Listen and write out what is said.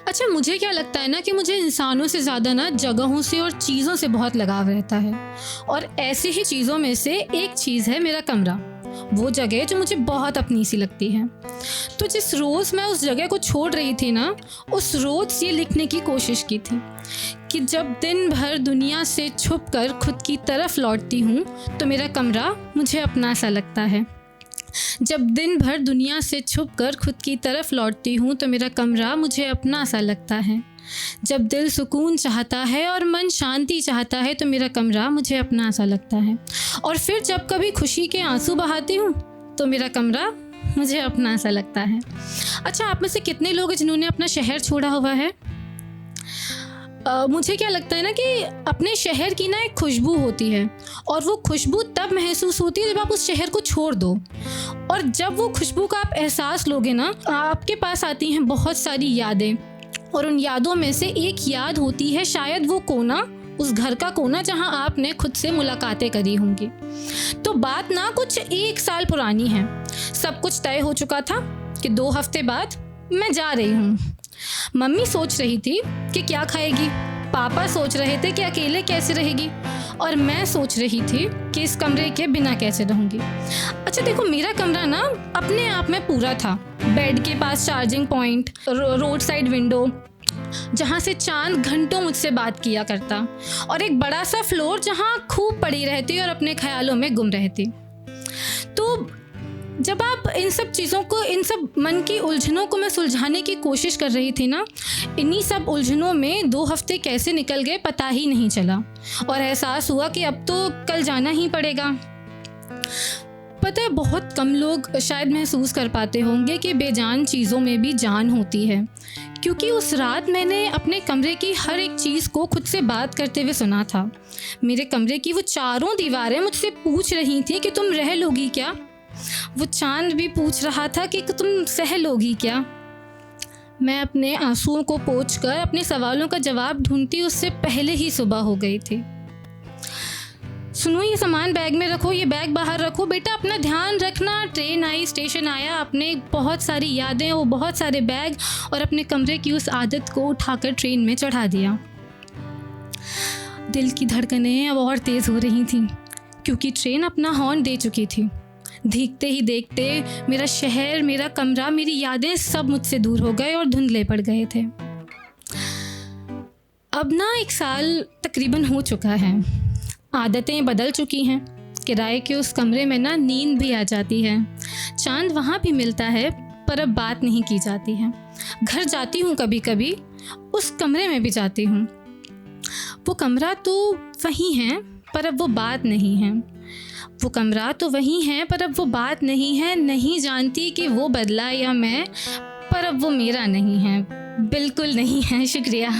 अच्छा, मुझे क्या लगता है ना कि मुझे इंसानों से ज़्यादा ना जगहों से और चीज़ों से बहुत लगाव रहता है। और ऐसी ही चीज़ों में से एक चीज़ है मेरा कमरा। वो जगह जो मुझे बहुत अपनी सी लगती है। तो जिस रोज़ मैं उस जगह को छोड़ रही थी ना, उस रोज़ ये लिखने की कोशिश की थी कि जब दिन भर दुनिया से छुप कर खुद की तरफ लौटती हूँ तो मेरा कमरा मुझे अपना सा लगता है। जब दिन भर दुनिया से छुप कर खुद की तरफ लौटती हूँ तो मेरा कमरा मुझे अपना सा लगता है। जब दिल सुकून चाहता है और मन शांति चाहता है तो मेरा कमरा मुझे अपना सा लगता है। और फिर जब कभी खुशी के आंसू बहाती हूँ तो मेरा कमरा मुझे अपना सा लगता है। अच्छा, आप में से कितने लोग हैं जिन्होंने अपना शहर छोड़ा हुआ है? मुझे क्या लगता है ना कि अपने शहर की ना एक खुशबू होती है, और वो खुशबू तब महसूस होती है जब आप उस शहर को छोड़ दो। और जब वो खुशबू का आप एहसास लोगे ना, आपके पास आती हैं बहुत सारी यादें। और उन यादों में से एक याद होती है शायद वो कोना, उस घर का कोना जहां आपने खुद से मुलाकातें करी होंगी। तो बात ना कुछ 1 साल पुरानी है। सब कुछ तय हो चुका था कि 2 हफ्ते बाद मैं जा रही हूँ। मम्मी सोच रही थी कि क्या खाएगी, पापा सोच रहे थे कि अकेले कैसे रहेगी, और मैं सोच रही थी कि इस कमरे के बिना कैसे रहूँगी। अच्छा देखो, मेरा कमरा ना अपने आप में पूरा था। बेड के पास charging point, road side window जहाँ से चांद घंटों मुझसे बात किया करता, और एक बड़ा सा फ्लोर जहाँ खूब पड़ी रहती और अपने ख्यालों में गुम रहती। तो जब आप इन सब चीज़ों को, इन सब मन की उलझनों को मैं सुलझाने की कोशिश कर रही थी ना, इन्हीं सब उलझनों में 2 हफ्ते कैसे निकल गए पता ही नहीं चला। और एहसास हुआ कि अब तो कल जाना ही पड़ेगा। पता है, बहुत कम लोग शायद महसूस कर पाते होंगे कि बेजान चीज़ों में भी जान होती है। क्योंकि उस रात मैंने अपने कमरे की हर एक चीज़ को खुद से बात करते हुए सुना था। मेरे कमरे की वो चारों दीवारें मुझसे पूछ रही थी कि तुम रह लोगी क्या। वो चांद भी पूछ रहा था कि तुम सह लोगी क्या। मैं अपने आंसुओं को पोंछकर अपने सवालों का जवाब ढूंढती उससे पहले ही सुबह हो गई थी। सुनो, ये सामान बैग में रखो, ये बैग बाहर रखो, बेटा अपना ध्यान रखना। ट्रेन आई, स्टेशन आया, अपने बहुत सारी यादें, वो बहुत सारे बैग और अपने कमरे की उस आदत को उठाकर ट्रेन में चढ़ा दिया। दिल की धड़कनें अब और तेज़ हो रही थीं क्योंकि ट्रेन अपना हॉर्न दे चुकी थी। देखते ही देखते मेरा शहर, मेरा कमरा, मेरी यादें सब मुझसे दूर हो गए और धुंधले पड़ गए थे। अब ना 1 साल तकरीबन हो चुका है। आदतें बदल चुकी हैं। किराए के उस कमरे में ना नींद भी आ जाती है। चांद वहाँ भी मिलता है पर अब बात नहीं की जाती है। घर जाती हूँ कभी कभी, उस कमरे में भी जाती हूँ। वो कमरा तो वही है पर अब वो बात नहीं है। वो कमरा तो वही है पर अब वो बात नहीं है। नहीं जानती कि वो बदला या मैं, पर अब वो मेरा नहीं है, बिल्कुल नहीं है। शुक्रिया।